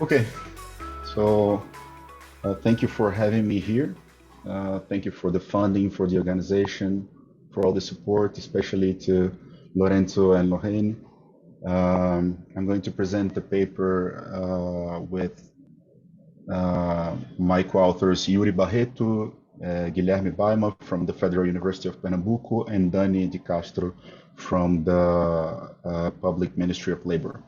Okay, so thank you for having me here. Thank you for the funding, for the organization, for all the support, especially to Lorenzo and Lorraine. I'm going to present the paper with my co-authors Yuri Baretto, Guilherme Bayma from the Federal University of Pernambuco, and Dani de Castro from the Public Ministry of Labor.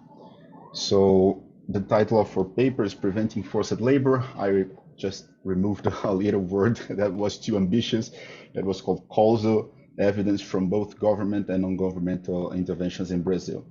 So the title of our paper is Preventing Forced Labor. I just removed a little word that was too ambitious. It was called causal evidence from both government and non-governmental interventions in Brazil.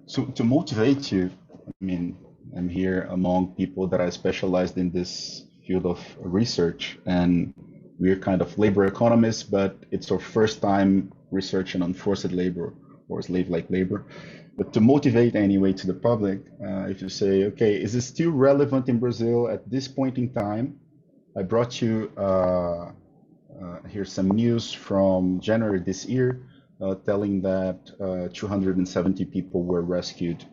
So to motivate you, I mean, I'm here among people that are specialized in this field of research, and we're kind of labor economists, but it's our first time researching on forced labor or slave-like labor. But to motivate anyway to the public, if you say, okay, is this still relevant in Brazil at this point in time? I brought you here some news from January this year, telling that 270 people were rescued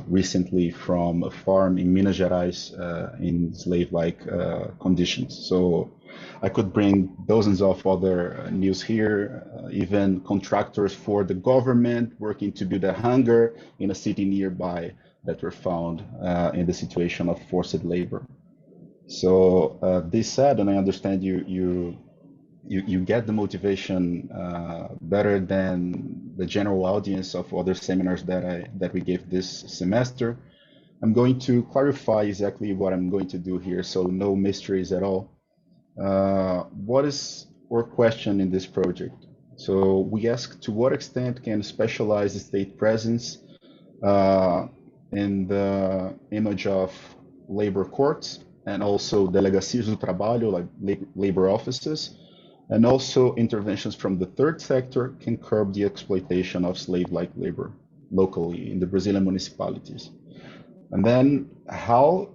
recently from a farm in Minas Gerais in slave-like conditions. So I could bring dozens of other news here, even contractors for the government working to build a hangar in a city nearby that were found in the situation of forced labor. So this said, and I understand you get the motivation better than the general audience of other seminars that we gave this semester. I'm going to clarify exactly what I'm going to do here, so no mysteries at all. What is our question in this project? So we ask, to what extent can specialized state presence in the image of labor courts and also delegacias do trabalho, like labor offices, and also interventions from the third sector can curb the exploitation of slave-like labor locally in the Brazilian municipalities. And then how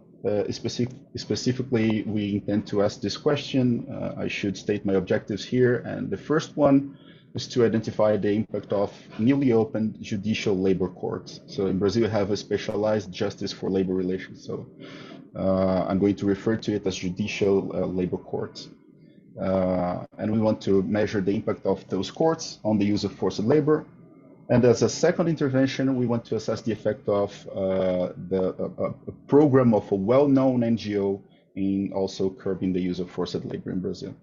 specifically we intend to ask this question. I should state my objectives here. And the first one is to identify the impact of newly opened judicial labor courts. So in Brazil, we have a specialized justice for labor relations. So I'm going to refer to it as judicial labor courts. And we want to measure the impact of those courts on the use of forced labor. And as a second intervention, we want to assess the effect of a program of a well-known NGO in also curbing the use of forced labor in Brazil.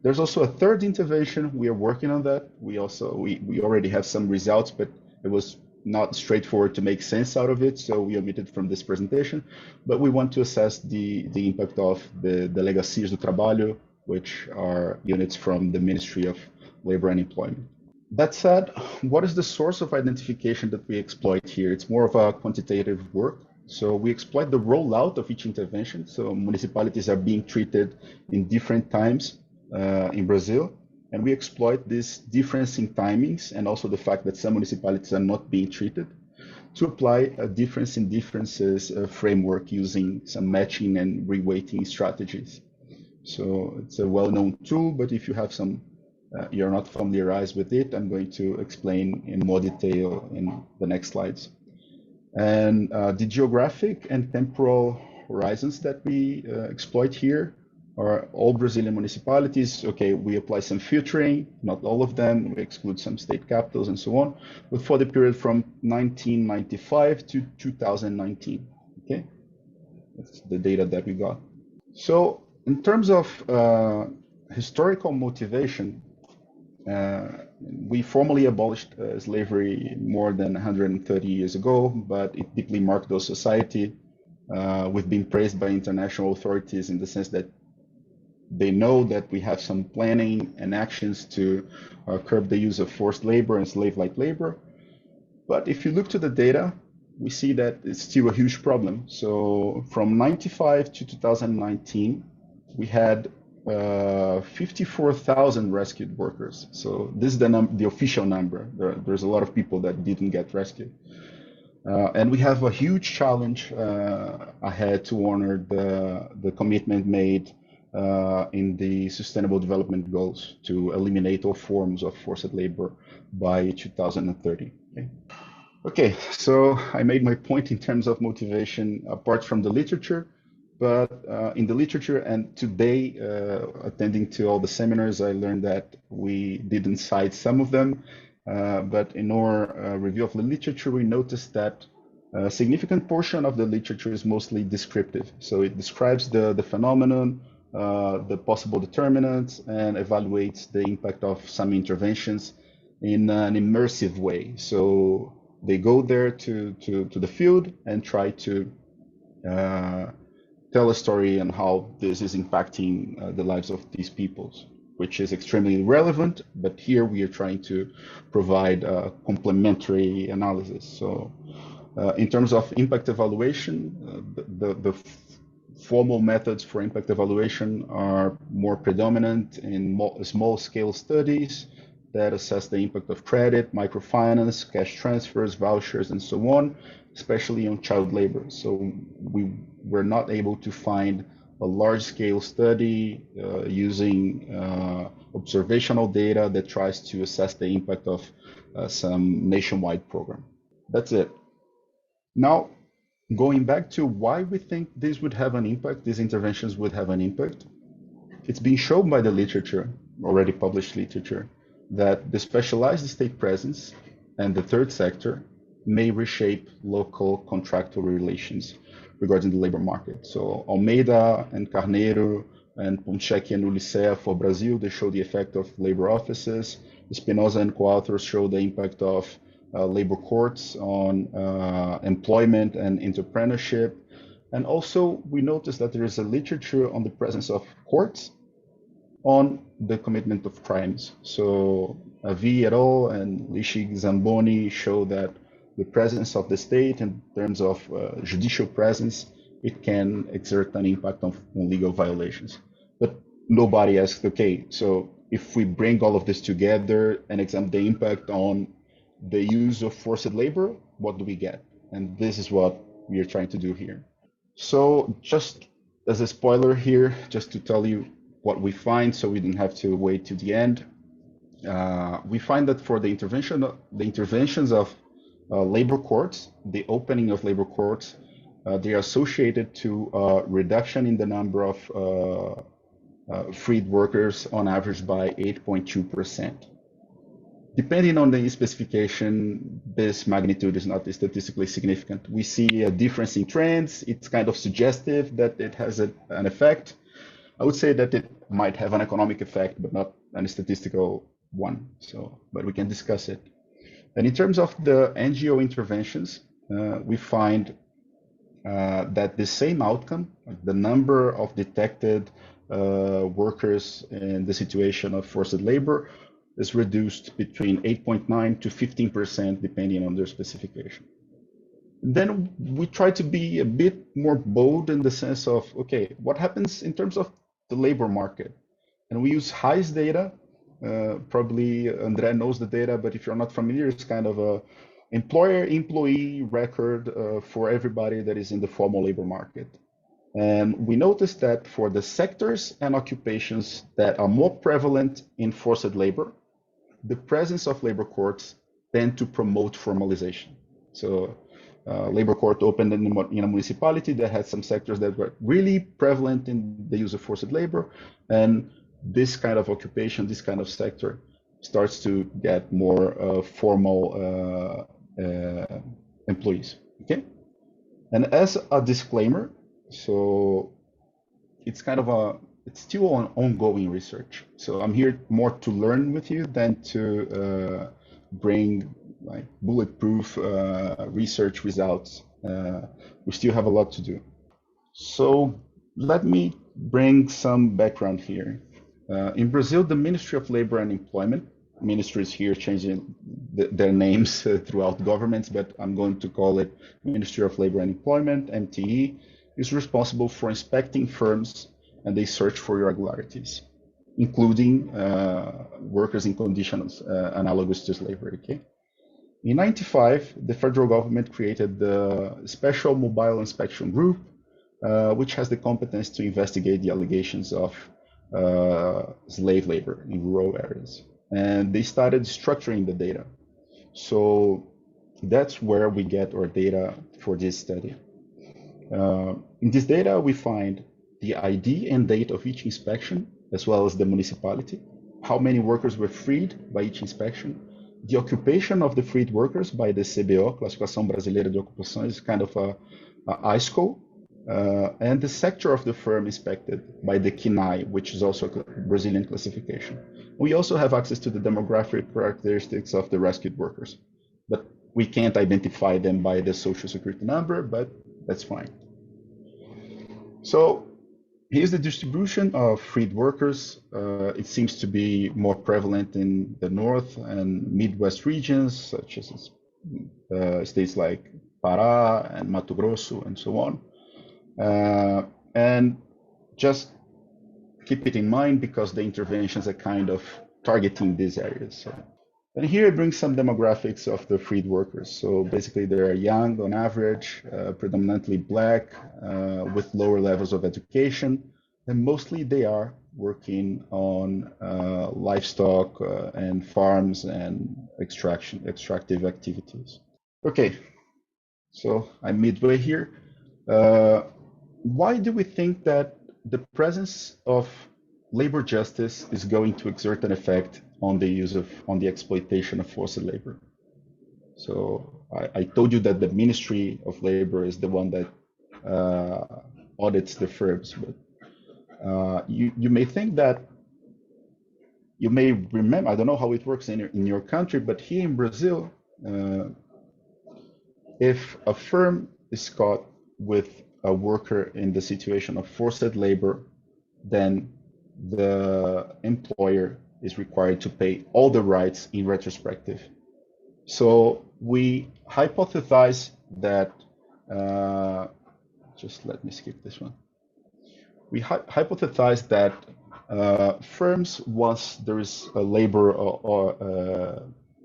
There's also a third intervention. We are working on that. We already have some results, but it was not straightforward to make sense out of it, so we omitted from this presentation. But we want to assess the impact of the delegacias do trabalho, which are units from the Ministry of Labor and Employment. That said, what is the source of identification that we exploit here? It's more of a quantitative work. So we exploit the rollout of each intervention. So municipalities are being treated in different times in Brazil. And we exploit this difference in timings and also the fact that some municipalities are not being treated to apply a difference in differences framework using some matching and reweighting strategies. So it's a well-known tool, but if you have some you're not familiarized with it, I'm going to explain in more detail in the next slides. And the geographic and temporal horizons that we exploit here are all Brazilian municipalities. Okay, we apply some filtering, not all of them, we exclude some state capitals and so on, but for the period from 1995 to 2019, okay? That's the data that we got. So in terms of historical motivation, we formally abolished slavery more than 130 years ago, but it deeply marked our society. We've been praised by international authorities in the sense that they know that we have some planning and actions to curb the use of forced labor and slave-like labor. But if you look to the data, we see that it's still a huge problem. So from 95 to 2019, we had 54,000 rescued workers. So this is the official number. There's a lot of people that didn't get rescued. And we have a huge challenge ahead to honor the commitment made in the Sustainable Development Goals to eliminate all forms of forced labor by 2030. Okay? Okay, so I made my point in terms of motivation apart from the literature, but in the literature and today, attending to all the seminars, I learned that we didn't cite some of them, but in our review of the literature, we noticed that a significant portion of the literature is mostly descriptive. So it describes the phenomenon, the possible determinants, and evaluates the impact of some interventions in an immersive way. So they go there to the field and try to uh, tell a story on how this is impacting the lives of these peoples, which is extremely relevant. But here we are trying to provide a complementary analysis. So in terms of impact evaluation, the formal methods for impact evaluation are more predominant in small scale studies that assess the impact of credit, microfinance, cash transfers, vouchers, and so on, especially on child labor. So we were not able to find a large scale study using observational data that tries to assess the impact of some nationwide program. That's it. Now, going back to why we think this would have an impact, these interventions would have an impact, it's been shown by the literature, already published literature, that the specialized state presence and the third sector may reshape local contractual relations regarding the labor market. So Almeida and Carneiro and Ponchek and Ulicea for Brazil, they show the effect of labor offices. Espinosa and co-authors show the impact of labor courts on employment and entrepreneurship. And also, we notice that there is a literature on the presence of courts on the commitment of crimes. So V et al. And Lishig Zamboni show that the presence of the state in terms of judicial presence, it can exert an impact on legal violations. But nobody asked, okay, so if we bring all of this together and examine the impact on the use of forced labor, what do we get? And this is what we are trying to do here. So just as a spoiler here, just to tell you what we find, so we didn't have to wait to the end. We find that for the interventions of labor courts, the opening of labor courts, they are associated to a reduction in the number of freed workers on average by 8.2%. Depending on the specification, this magnitude is not statistically significant. We see a difference in trends. It's kind of suggestive that it has an effect. I would say that it might have an economic effect, but not a statistical one. So, but we can discuss it. And in terms of the NGO interventions, we find that the same outcome, the number of detected workers in the situation of forced labor, is reduced between 8.9 to 15%, depending on their specification. Then we try to be a bit more bold in the sense of, okay, what happens in terms of the labor market? And we use HISE data. Probably Andre knows the data, but if you're not familiar, it's kind of a employer-employee record for everybody that is in the formal labor market. And we noticed that for the sectors and occupations that are more prevalent in forced labor, the presence of labor courts tend to promote formalization. So labor court opened in a municipality that had some sectors that were really prevalent in the use of forced labor, and this kind of occupation, this kind of sector starts to get more formal employees, okay? And as a disclaimer, so it's kind of it's still an ongoing research. So I'm here more to learn with you than to bring like bulletproof research results. We still have a lot to do. So let me bring some background here. In Brazil, the Ministry of Labor and Employment, ministries here changing their names throughout governments, but I'm going to call it Ministry of Labor and Employment, MTE, is responsible for inspecting firms and they search for irregularities, including workers in conditions analogous to slavery. Okay? In '95, the federal government created the Special Mobile Inspection Group, which has the competence to investigate the allegations of slave labor in rural areas. And they started structuring the data. So That's where we get our data for this study. In this data, we find the ID and date of each inspection, as well as the municipality, how many workers were freed by each inspection, the occupation of the freed workers by the CBO, Classificação Brasileira de Ocupações, kind of a ISCO, and the sector of the firm inspected by the KINAI, which is also a Brazilian classification. We also have access to the demographic characteristics of the rescued workers, but we can't identify them by the social security number, but that's fine. So here's the distribution of freed workers. It seems to be more prevalent in the North and Midwest regions, such as states like Pará and Mato Grosso and so on. And just keep it in mind because the interventions are kind of targeting these areas. So, and here it brings some demographics of the freed workers. So basically they are young on average, predominantly Black, with lower levels of education, and mostly they are working on livestock and farms and extractive activities. Okay, so I'm midway here. Why do we think that the presence of labor justice is going to exert an effect on the exploitation of forced labor? So I told you that the Ministry of Labor is the one that audits the firms, but you may think that, you may remember, I don't know how it works in your country, but here in Brazil, if a firm is caught with a worker in the situation of forced labor, then the employer is required to pay all the rights in retrospective. So we hypothesize that, just let me skip this one. We hypothesize that firms, once there is a labor or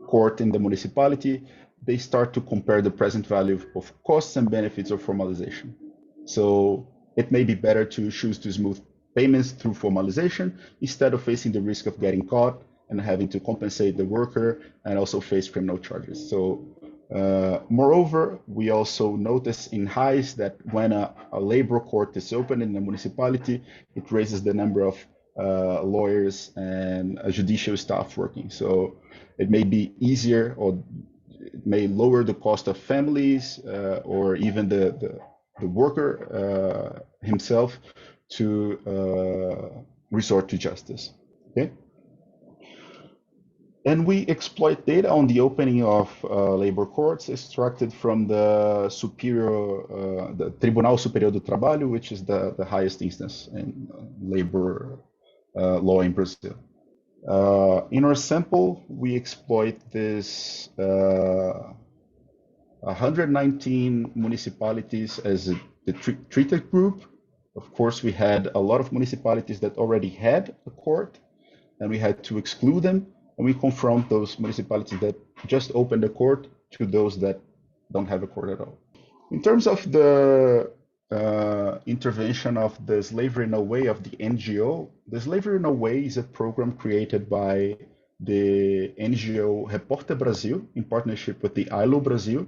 court in the municipality, they start to compare the present value of costs and benefits of formalization. So it may be better to choose to smooth payments through formalization instead of facing the risk of getting caught and having to compensate the worker and also face criminal charges. So moreover, we also notice in highs that when a labor court is open in the municipality, it raises the number of lawyers and judicial staff working. So it may be easier, or it may lower the cost of families or even the worker himself to resort to justice. Okay. And we exploit data on the opening of labor courts extracted from the the Tribunal Superior do Trabalho, which is the highest instance in labor law in Brazil. In our sample, we exploit this 119 municipalities as the treated group. Of course, we had a lot of municipalities that already had a court, and we had to exclude them. And we confront those municipalities that just opened a court to those that don't have a court at all. In terms of the intervention of the Slavery No Way of the NGO, the Slavery No Way is a program created by the NGO Repórter Brasil in partnership with the ILO Brasil.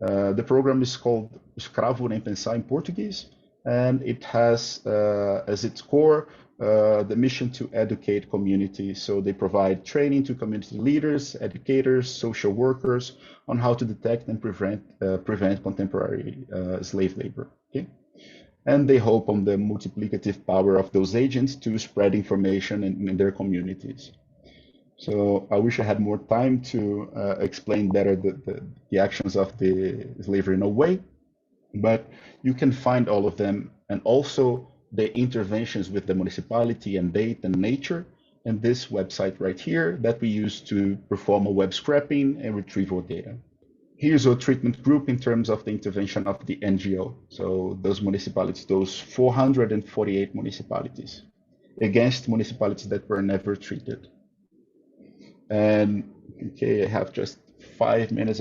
The program is called Escravo Nem Pensar in Portuguese, and it has as its core the mission to educate communities. So they provide training to community leaders, educators, social workers on how to detect and prevent contemporary slave labor. Okay? And they hope on the multiplicative power of those agents to spread information in their communities. So I wish I had more time to explain better the actions of the Slavery No Way, but you can find all of them, and also the interventions with the municipality and date and nature, and this website right here that we use to perform a web scraping and retrieval data. Here's our treatment group in terms of the intervention of the NGO. So those municipalities, those 448 municipalities, against municipalities that were never treated. And okay, I have just 5.5 minutes.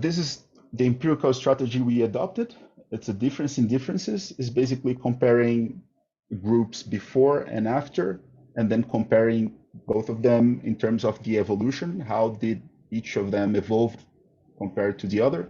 This is the empirical strategy we adopted. It's a difference in differences. It's basically comparing groups before and after, and then comparing both of them in terms of the evolution. How did each of them evolved compared to the other.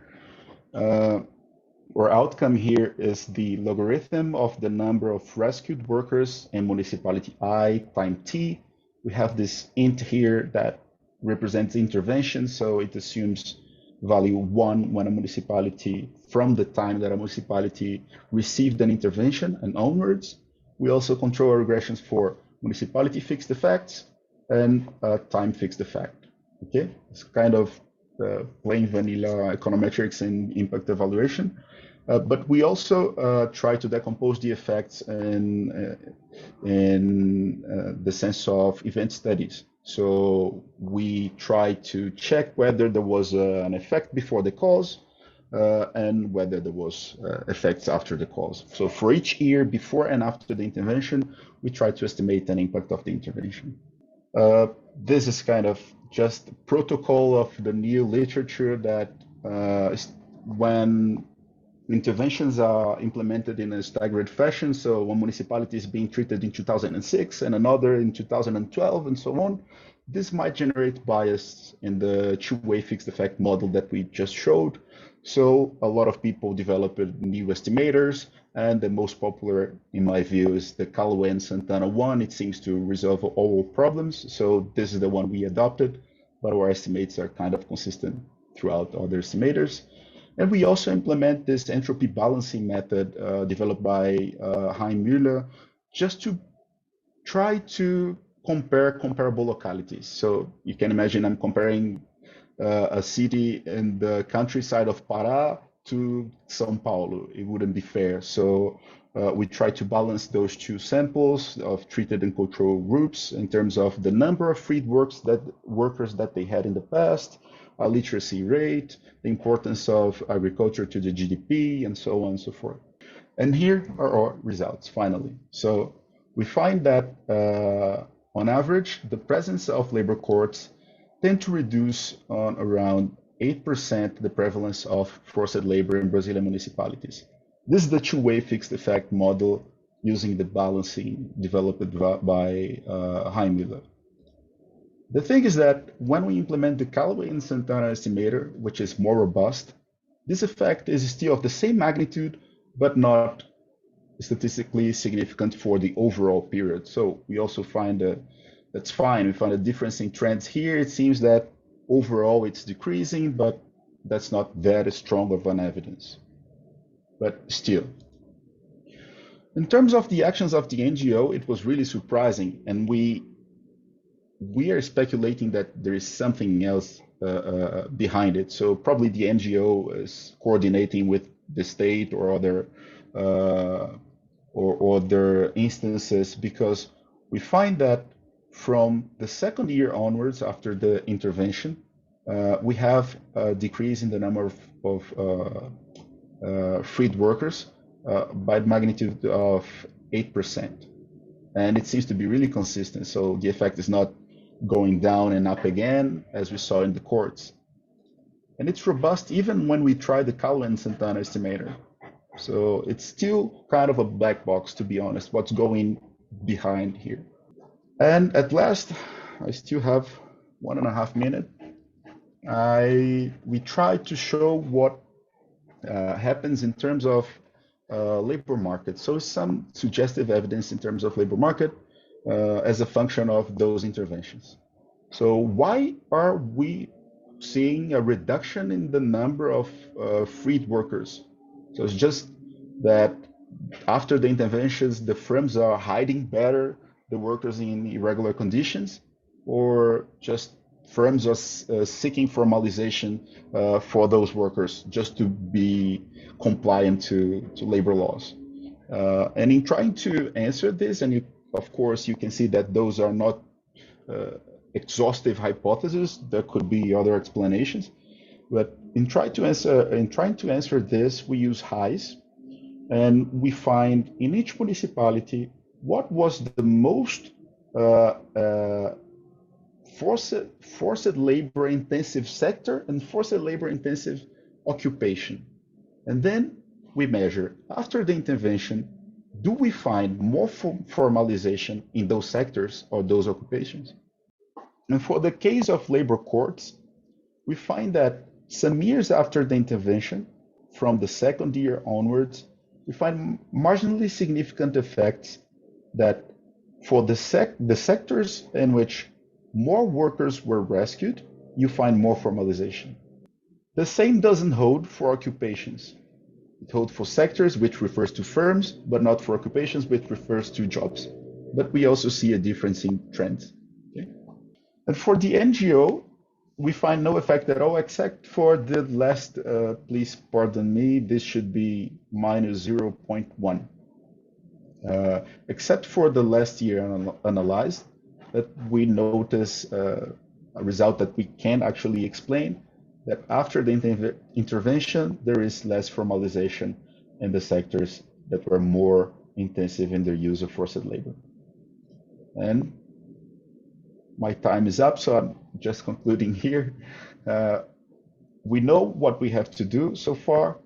Our outcome here is the logarithm of the number of rescued workers in municipality I times t. We have this int here that represents intervention, so it assumes value 1 when a municipality, from the time that a municipality received an intervention and onwards. We also control our regressions for municipality fixed effects and time fixed effect. Okay, it's kind of plain vanilla econometrics and impact evaluation. But we also try to decompose the effects in the sense of event studies. So we try to check whether there was an effect before the cause and whether there was effects after the cause. So for each year before and after the intervention, we try to estimate an impact of the intervention. This is kind of just protocol of the new literature that when interventions are implemented in a staggered fashion. So one municipality is being treated in 2006 and another in 2012 and so on. This might generate bias in the two-way fixed effect model that we just showed. So a lot of people developed new estimators, and the most popular, in my view, is the Callaway and Santana one. It seems to resolve all problems. So this is the one we adopted, but our estimates are kind of consistent throughout other estimators. And we also implement this entropy balancing method developed by Hein Müller, just to try to compare comparable localities. So you can imagine I'm comparing a city in the countryside of Pará to São Paulo. It wouldn't be fair. So we try to balance those two samples of treated and control groups in terms of the number of freed workers that they had in the past, literacy rate, the importance of agriculture to the GDP, and so on and so forth. And here are our results, finally. So we find that on average, the presence of labor courts tend to reduce on around 8% the prevalence of forced labor in Brazilian municipalities. This is the two-way fixed effect model using the balancing developed by Hein Müller. The thing is that when we implement the Callaway and Santana estimator, which is more robust, this effect is still of the same magnitude, but not statistically significant for the overall period. So we also find that's fine. We find a difference in trends here. It seems that overall it's decreasing, but that's not very strong of an evidence. But still. In terms of the actions of the NGO, it was really surprising, and we are speculating that there is something else behind it. So probably the NGO is coordinating with the state or other instances, because we find that from the second year onwards after the intervention, we have a decrease in the number of freed workers by the magnitude of 8%. And it seems to be really consistent. So the effect is not going down and up again, as we saw in the courts. And it's robust even when we try the Callaway and Santana estimator. So it's still kind of a black box, to be honest, what's going behind here. And at last, I still have 1.5 minutes. We try to show what happens in terms of labor market. So some suggestive evidence in terms of labor market as a function of those interventions. So why are we seeing a reduction in the number of freed workers? So it's just that after the interventions, the firms are hiding better the workers in irregular conditions, or just firms are seeking formalization for those workers just to be compliant to labor laws. And in trying to answer this, and of course you can see that those are not exhaustive hypotheses, there could be other explanations, but in trying to answer this, we use highs, and we find in each municipality what was the most forced labor intensive sector and forced labor intensive occupation. And then we measure, after the intervention, do we find more formalization in those sectors or those occupations? And for the case of labor courts, we find that some years after the intervention, from the second year onwards, we find marginally significant effects that for the sectors in which more workers were rescued, you find more formalization. The same doesn't hold for occupations. It holds for sectors, which refers to firms, but not for occupations, which refers to jobs. But we also see a difference in trends. Okay? And for the NGO, we find no effect at all, except for the last, please pardon me, this should be minus 0.1. Except for the last year analyzed, that we notice a result that we can actually explain, that after the intervention, there is less formalization in the sectors that were more intensive in their use of forced labor. And my time is up, so I'm just concluding here. We know what we have to do so far.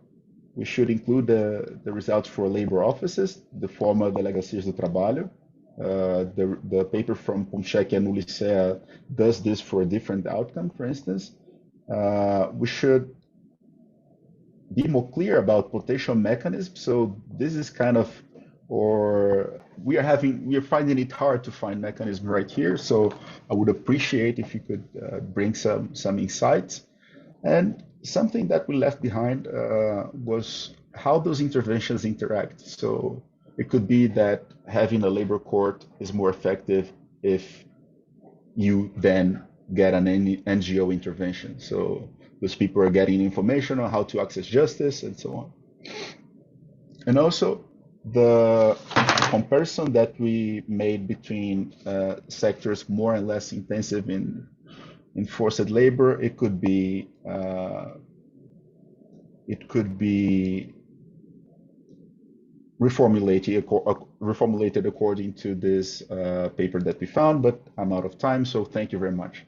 We should include the results for labor offices, the former Delegacias do Trabalho. The paper from Pomchek and Ulicea does this for a different outcome, for instance. We should be more clear about potential mechanisms. So this is kind of, or we are finding it hard to find mechanism right here. So I would appreciate if you could bring some insights. And something that we left behind was how those interventions interact. So it could be that having a labor court is more effective if you then get an NGO intervention. So those people are getting information on how to access justice and so on. And also the comparison that we made between sectors more and less intensive in forced labor, it could be reformulated according to this paper that we found, but I'm out of time, so thank you very much.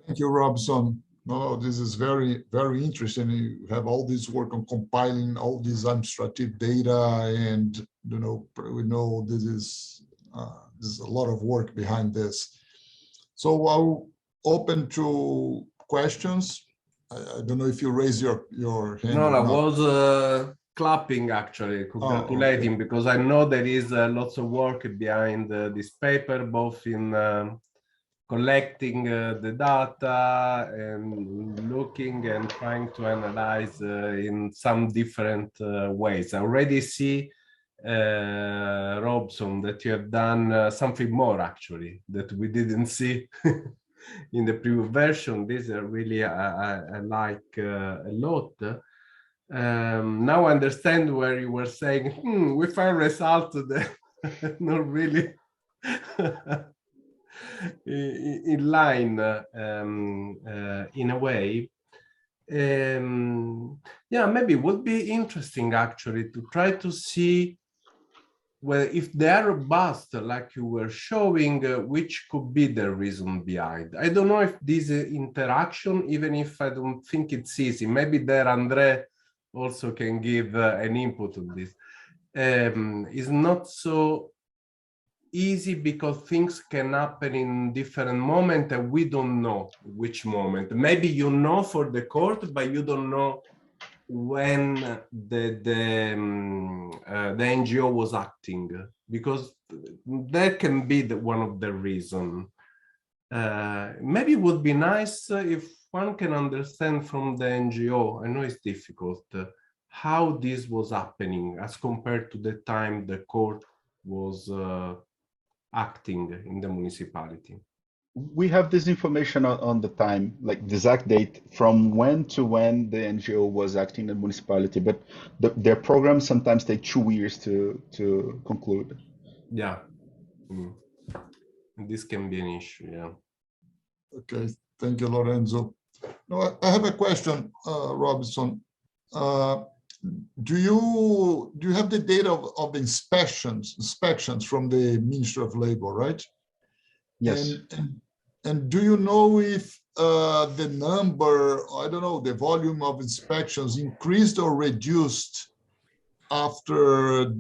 Thank you, Robson. No, this is very, very interesting. You have all this work on compiling all this administrative data, and we know this is a lot of work behind this. So I'll open to questions. I don't know if you raise your hand. No, I was clapping, actually, congratulating, because I know there is lots of work behind this paper, both in collecting the data and looking and trying to analyze in some different ways. I already see, Robson, that you have done something more, actually, that we didn't see in the previous version. These are really, I like a lot. Now I understand where you were saying, we find results that not really in line in a way. Yeah, maybe it would be interesting actually to try to see, well, if they are robust, like you were showing, which could be the reason behind. I don't know if this interaction, even if I don't think it's easy, maybe there Andre also can give an input on this, is not so easy because things can happen in different moments and we don't know which moment. Maybe you know for the court, but you don't know when the NGO was acting, because that can be one of the reasons. Maybe it would be nice if one can understand from the NGO, I know it's difficult, how this was happening as compared to the time the court was acting in the municipality. We have this information on the time, like the exact date from when to when the NGO was acting in the municipality, but their programs sometimes take 2 years to conclude. Yeah, this can be an issue, yeah. Okay, thank you, Lorenzo. No, I have a question, Robson. Do you have the data of inspections from the Ministry of Labor, right? Yes. And do you know if the number, I don't know, the volume of inspections increased or reduced after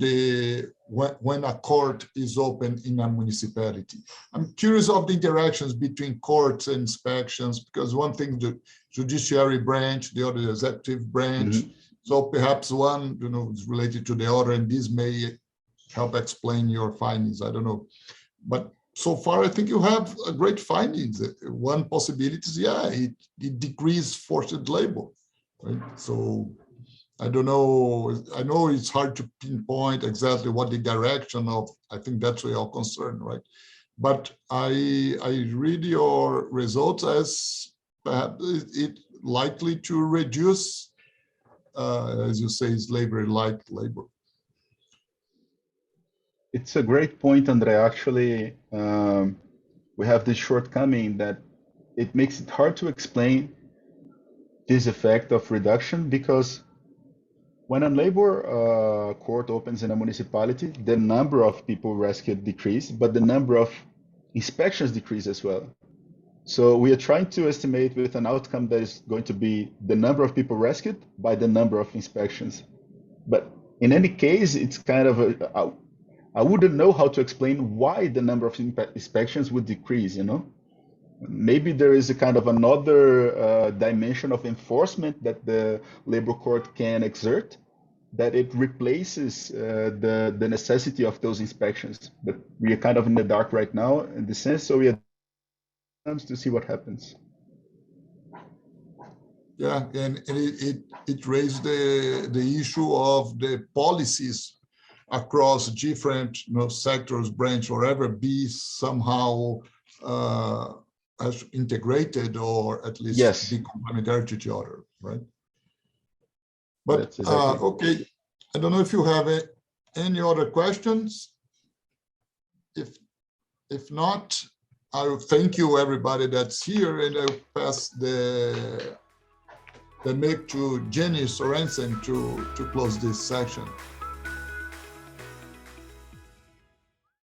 when a court is open in a municipality? I'm curious of the interactions between courts and inspections, because one thing that judiciary branch, the other executive branch. So perhaps one, is related to the other, and this may help explain your findings. I don't know, but so far I think you have a great findings. One possibility is, it decreases forced labor, right? So I don't know. I know it's hard to pinpoint exactly what the direction of. I think that's where you're concerned, right? But I read your results as perhaps it likely to reduce, as you say, slavery-like labor. It's a great point, Andre. Actually, we have this shortcoming that it makes it hard to explain this effect of reduction, because when a labor court opens in a municipality, the number of people rescued decrease, but the number of inspections decrease as well. So we are trying to estimate with an outcome that is going to be the number of people rescued by the number of inspections. But in any case, it's kind of I wouldn't know how to explain why the number of inspections would decrease, Maybe there is a kind of another dimension of enforcement that the labor court can exert, that it replaces the necessity of those inspections. But we are kind of in the dark right now in the sense, so we are to see what happens. Yeah, and it raised the issue of the policies across different sectors, branch, whatever, be somehow as integrated, or at least be complementary to each other, right? But exactly. Okay, I don't know if you have any other questions. If not, I will thank you, everybody that's here, and I'll pass the mic to Jenny Sorensen to close this section.